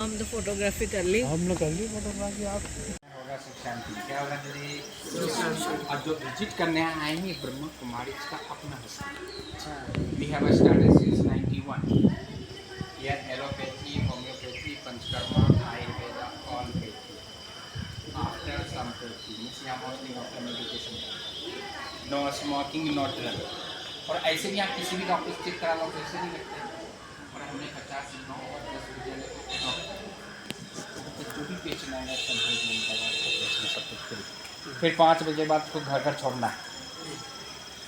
हम तो फोटोग्राफी कर ली। हमने कर ली फोटोग्राफी। आप होगा सुख शांति, क्या होगा दीदी? और जो विजिट करने आएंगे ब्रह्मा कुमारी का अपना hospital. We have started since 91। Here allopathy, homeopathy, Panchakarma, Ayurveda, all pathy. After some pathy means यहाँ mostly after medication. No smoking, no drug. और ऐसे भी आप किसी भी डॉक्टर से चेक करा लो पैसे नहीं लगते। और हमने 50 9 और 10 विद्यालय को जो भी पेशेंट आएगा सब कुछ फ्री। फिर 5 बजे बाद उसको घर घर छोड़ना है,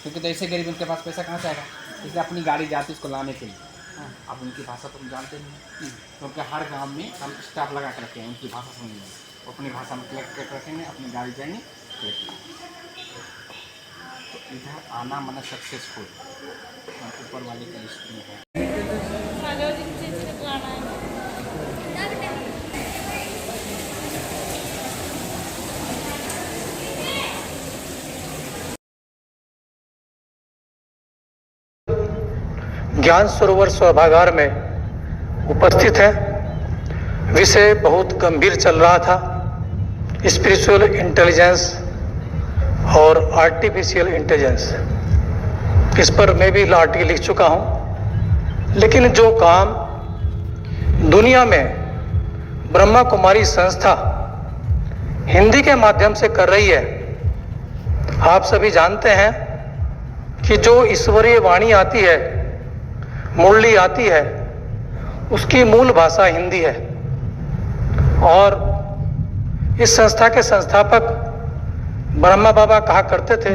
क्योंकि तो ऐसे गरीब उनके पास पैसा कहाँ से आएगा? इसलिए अपनी गाड़ी जाती उसको लाने के लिए। अब उनकी भाषा तो हम जानते नहीं, क्योंकि हर गांव में हम स्टाफ लगा कर रखे हैं उनकी भाषा समझेंगे, वो अपनी भाषा में कलेक्ट कर रखेंगे, अपनी गाड़ी जाएंगे तो इधर आना मन सक्सेसफुल ऊपर वाले की लिस्ट में है। ज्ञान सरोवर सभागार में उपस्थित है। विषय बहुत गंभीर चल रहा था, स्पिरिचुअल इंटेलिजेंस और आर्टिफिशियल इंटेलिजेंस। इस पर मैं भी आर्टिकल लिख चुका हूँ। लेकिन जो काम दुनिया में ब्रह्मा कुमारी संस्था हिंदी के माध्यम से कर रही है, आप सभी जानते हैं कि जो ईश्वरीय वाणी आती है, मुरली आती है, उसकी मूल भाषा हिंदी है। और इस संस्था के संस्थापक ब्रह्मा बाबा कहा करते थे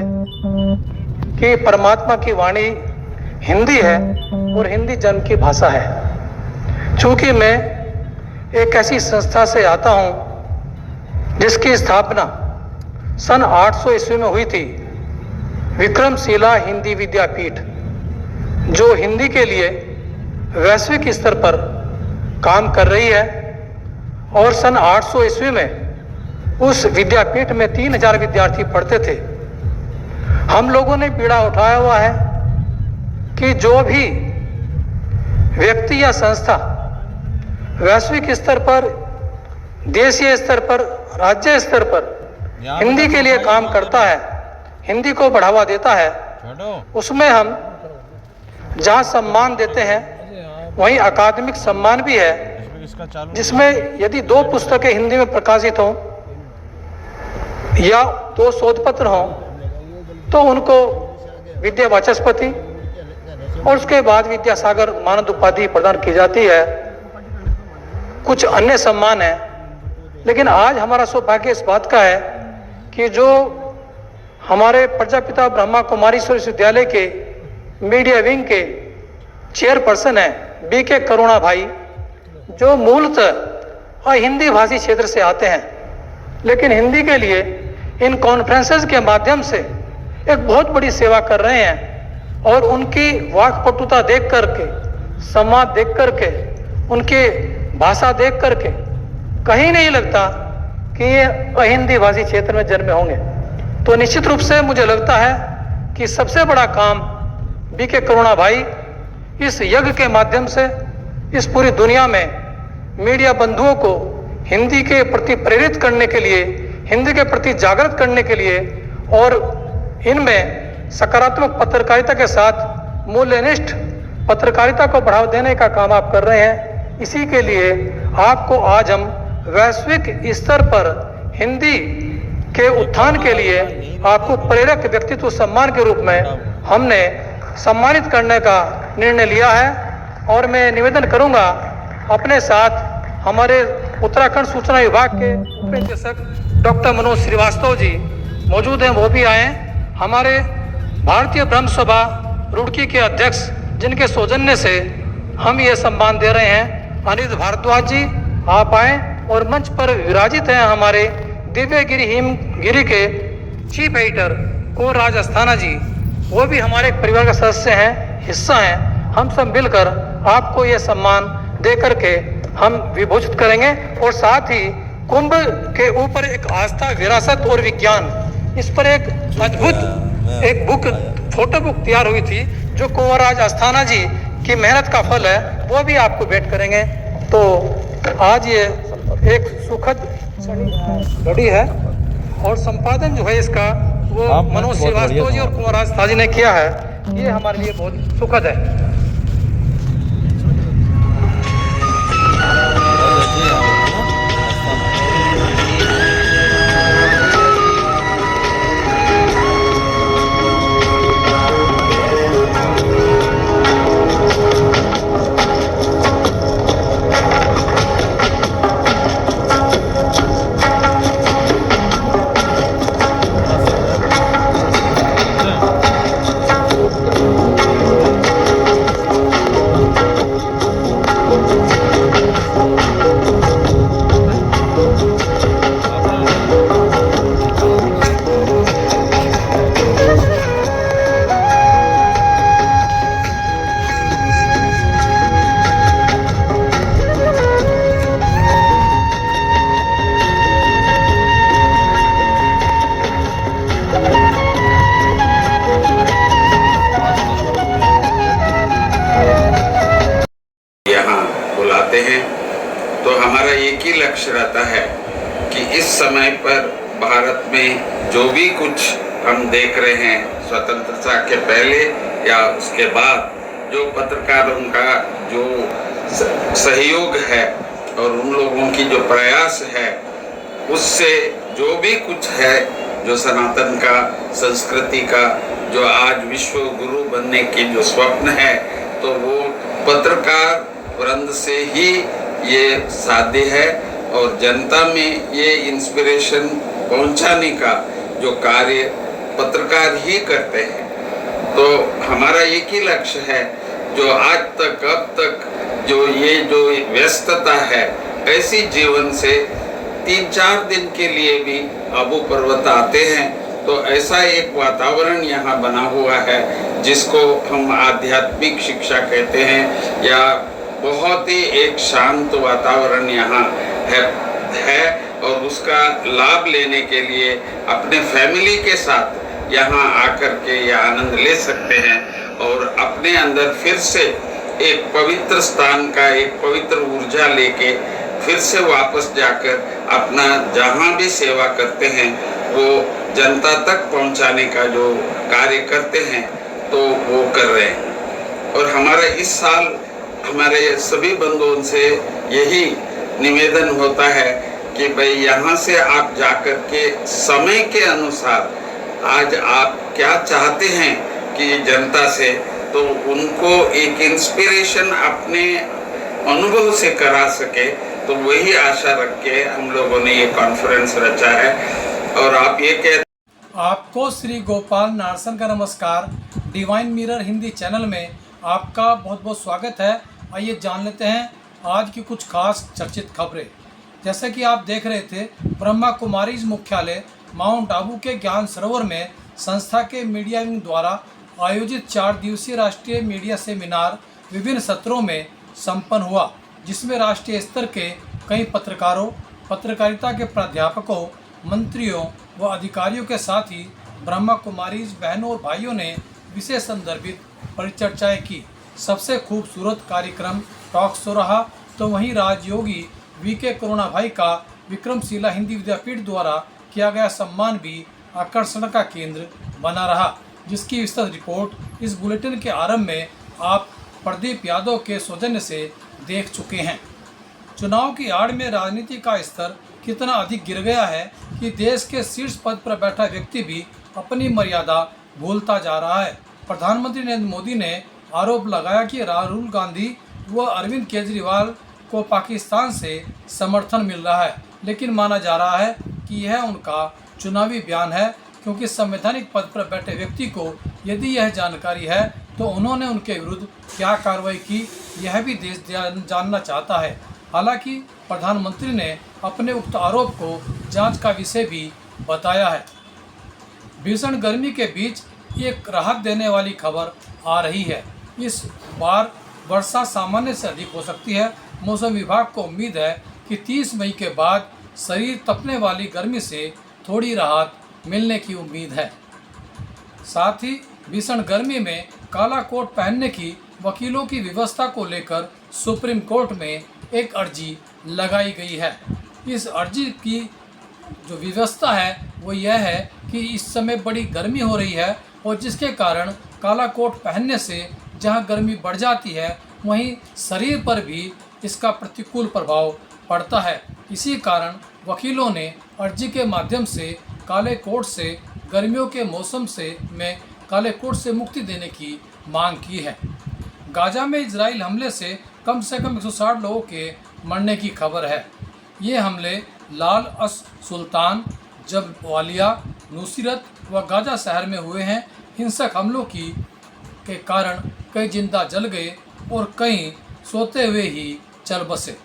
कि परमात्मा की वाणी हिंदी है और हिंदी जन्म की भाषा है। चूंकि मैं एक ऐसी संस्था से आता हूं जिसकी स्थापना सन 800 ईस्वी में हुई थी, विक्रमशिला हिंदी विद्यापीठ, जो हिंदी के लिए वैश्विक स्तर पर काम कर रही है। और सन 800 ईस्वी में उस विद्यापीठ में 3000 विद्यार्थी पढ़ते थे। हम लोगों ने बीड़ा उठाया हुआ है कि जो भी व्यक्ति या संस्था वैश्विक स्तर पर, देशीय स्तर पर, राज्य स्तर पर हिंदी के लिए काम करता है, हिंदी को बढ़ावा देता है, उसमें हम जहाँ सम्मान देते हैं वहीं अकादमिक सम्मान भी है, जिसमें यदि 2 पुस्तकें हिंदी में प्रकाशित हों या 2 शोध पत्र हों तो उनको विद्या वाचस्पति और उसके बाद विद्यासागर मानद उपाधि प्रदान की जाती है। कुछ अन्य सम्मान है। लेकिन आज हमारा सौभाग्य इस बात का है कि जो हमारे प्रजापिता ब्रह्मा कुमारीश्वर विश्वविद्यालय के मीडिया विंग के चेयरपर्सन हैं बीके करुणा भाई, जो मूलतः हिंदी भाषी क्षेत्र से आते हैं, लेकिन हिंदी के लिए इन कॉन्फ्रेंसेस के माध्यम से एक बहुत बड़ी सेवा कर रहे हैं। और उनकी वाक्पटुता देख करके, संवाद देख करके, उनकी भाषा देख करके कहीं नहीं लगता कि ये अहिंदी भाषी क्षेत्र में जन्मे होंगे। तो निश्चित रूप से मुझे लगता है कि सबसे बड़ा काम बीके करुणा भाई इस यज्ञ के माध्यम से इस पूरी दुनिया में मीडिया बंधुओं को हिंदी के प्रति प्रेरित करने के लिए, हिंदी के प्रति जागृत करने के लिए और इनमें सकारात्मक पत्रकारिता के साथ मूल्यनिष्ठ पत्रकारिता को बढ़ावा देने का काम आप कर रहे हैं। इसी के लिए आपको आज हम वैश्विक स्तर पर हिंदी के उत्थान के लिए आपको प्रेरक व्यक्तित्व सम्मान के रूप में हमने सम्मानित करने का निर्णय लिया है। और मैं निवेदन करूंगा, अपने साथ हमारे उत्तराखंड सूचना विभाग के उपनिदेशक डॉक्टर मनोज श्रीवास्तव जी मौजूद हैं, वो भी आए। हमारे भारतीय ब्रह्म सभा रुड़की के अध्यक्ष, जिनके सौजन्य से हम ये सम्मान दे रहे हैं, अनिल भारद्वाज जी आप आए। और मंच पर विराजित हैं हमारे दिव्यगिरी हिमगिरी के चीफ एडिटर को राज अस्थाना जी, वो भी हमारे परिवार का सदस्य हैं, हिस्सा हैं। हम सब मिलकर आपको ये सम्मान दे करके हम विभूषित करेंगे। और साथ ही कुंभ के ऊपर एक आस्था, विरासत और विज्ञान, इस पर एक अद्भुत एक बुक, फोटो बुक तैयार हुई थी, जो कुंवर राज अस्थाना जी की मेहनत का फल है, वो भी आपको भेंट करेंगे। तो आज ये एक सुखद घड़ी है और संपादन जो है इसका वो मनोज श्रीवास्तव जी और कुमार राज ताजी ने किया है। ये हमारे लिए बहुत सुखद है। तो हमारा एक ही लक्ष्य रहता है कि इस समय पर भारत में जो भी कुछ हम देख रहे हैं स्वतंत्रता के पहले या उसके बाद, जो पत्रकारों का जो सहयोग है और उन लोगों की जो प्रयास है, उससे जो भी कुछ है, जो सनातन का, संस्कृति का, जो आज विश्व गुरु बनने की जो स्वप्न है, तो वो पत्रकार वृंद से ही ये साध्य है। और जनता में ये इंस्पिरेशन पहुंचाने का जो कार्य पत्रकार ही करते हैं। तो हमारा एक ही लक्ष्य है, जो आज तक अब तक जो व्यस्तता है, ऐसी जीवन से 3-4 दिन के लिए भी आबू पर्वत आते हैं, तो ऐसा एक वातावरण यहाँ बना हुआ है जिसको हम आध्यात्मिक शिक्षा कहते हैं, या बहुत ही एक शांत वातावरण यहाँ है और उसका लाभ लेने के लिए अपने फैमिली के साथ यहाँ आकर के ये आनंद ले सकते हैं और अपने अंदर फिर से एक पवित्र स्थान का एक पवित्र ऊर्जा लेके फिर से वापस जाकर अपना जहाँ भी सेवा करते हैं वो जनता तक पहुँचाने का जो कार्य करते हैं तो वो कर रहे हैं। और हमारा इस साल हमारे सभी बंधुओं से यही निवेदन होता है कि भाई यहाँ से आप जाकर के समय के अनुसार आज आप क्या चाहते हैं कि जनता से, तो उनको एक इंस्पिरेशन अपने अनुभव से करा सके, तो वही आशा रख के हम लोगों ने ये कॉन्फ्रेंस रचा है। और आप ये कहते, आपको श्री गोपाल नारसन का नमस्कार। डिवाइन मिरर हिंदी चैनल में आपका बहुत बहुत स्वागत है। आइए जान लेते हैं आज की कुछ खास चर्चित खबरें। जैसे कि आप देख रहे थे, ब्रह्मा कुमारीज मुख्यालय माउंट आबू के ज्ञान सरोवर में संस्था के मीडिया विंग द्वारा आयोजित 4 दिवसीय राष्ट्रीय मीडिया सेमिनार विभिन्न सत्रों में संपन्न हुआ, जिसमें राष्ट्रीय स्तर के कई पत्रकारों, पत्रकारिता के प्राध्यापकों, मंत्रियों व अधिकारियों के साथ ही ब्रह्मा कुमारीज बहनों और भाइयों ने विशेष संदर्भित परिचर्चाएं की। सबसे खूबसूरत कार्यक्रम टॉक शो रहा, तो वहीं राजयोगी वीके करुणा भाई का विक्रमशिला हिंदी विद्यापीठ द्वारा किया गया सम्मान भी आकर्षण का केंद्र बना रहा, जिसकी विस्तृत रिपोर्ट इस बुलेटिन के आरंभ में आप प्रदीप यादव के सौजन्य से देख चुके हैं। चुनाव की आड़ में राजनीति का स्तर कितना अधिक गिर गया है कि देश के शीर्ष पद पर बैठा व्यक्ति भी अपनी मर्यादा भूलता जा रहा है। प्रधानमंत्री नरेंद्र मोदी ने आरोप लगाया कि राहुल गांधी व अरविंद केजरीवाल को पाकिस्तान से समर्थन मिल रहा है, लेकिन माना जा रहा है कि यह उनका चुनावी बयान है, क्योंकि संवैधानिक पद पर बैठे व्यक्ति को यदि यह जानकारी है तो उन्होंने उनके विरुद्ध क्या कार्रवाई की, यह भी देश जानना चाहता है। हालांकि प्रधानमंत्री ने अपने उक्त आरोप को जांच का विषय भी बताया है। भीषण गर्मी के बीच एक राहत देने वाली खबर आ रही है। इस बार वर्षा सामान्य से अधिक हो सकती है। मौसम विभाग को उम्मीद है कि 30 मई के बाद शरीर तपने वाली गर्मी से थोड़ी राहत मिलने की उम्मीद है। साथ ही भीषण गर्मी में काला कोट पहनने की वकीलों की व्यवस्था को लेकर सुप्रीम कोर्ट में एक अर्जी लगाई गई है। इस अर्जी की जो व्यवस्था है वो यह है कि इस समय बड़ी गर्मी हो रही है और जिसके कारण काला कोट पहनने से जहां गर्मी बढ़ जाती है वहीं शरीर पर भी इसका प्रतिकूल प्रभाव पड़ता है। इसी कारण वकीलों ने अर्जी के माध्यम से काले कोट से गर्मियों के मौसम में काले कोट से मुक्ति देने की मांग की है। गाजा में इजराइल हमले से कम 160 लोगों के मरने की खबर है। ये हमले लाल अस सुल्तान, जबवालिया, नुसीरत व गाजा शहर में हुए हैं। हिंसक हमलों के कारण कई जिंदा जल गए और कई सोते हुए ही चल बसे।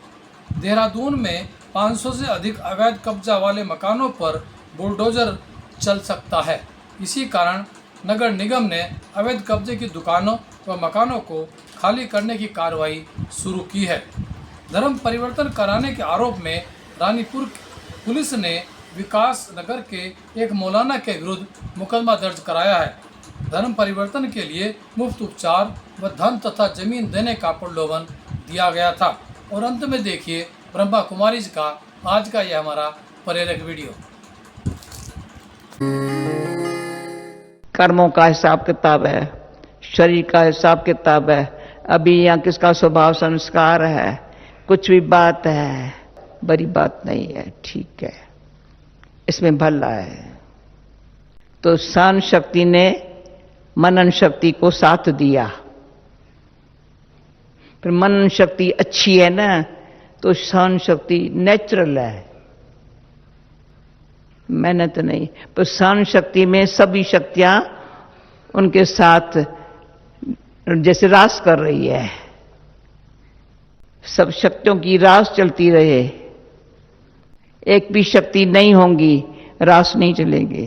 देहरादून में 500 से अधिक अवैध कब्जा वाले मकानों पर बुलडोजर चल सकता है। इसी कारण नगर निगम ने अवैध कब्जे की दुकानों व मकानों को खाली करने की कार्रवाई शुरू की है। धर्म परिवर्तन कराने के आरोप में रानीपुर पुलिस ने विकास नगर के एक मौलाना के विरुद्ध मुकदमा दर्ज कराया है। धर्म परिवर्तन के लिए मुफ्त उपचार व धन तथा जमीन देने का प्रलोभन दिया गया था। और अंत में देखिए ब्रह्मा कुमारी जी का आज का यह हमारा प्रेरक वीडियो। कर्मों का हिसाब किताब है, शरीर का हिसाब किताब है, अभी यहाँ किसका स्वभाव संस्कार है, कुछ भी बात है, बड़ी बात नहीं है, ठीक है, इसमें भला है। तो सहन शक्ति ने मनन शक्ति को साथ दिया, फिर मनन शक्ति अच्छी है ना तो सहन शक्ति नेचुरल है, मेहनत नहीं। पर सहन शक्ति में सभी शक्तियां उनके साथ जैसे रास कर रही है, सब शक्तियों की रास चलती रहे, एक भी शक्ति नहीं होंगी रास नहीं चलेंगे।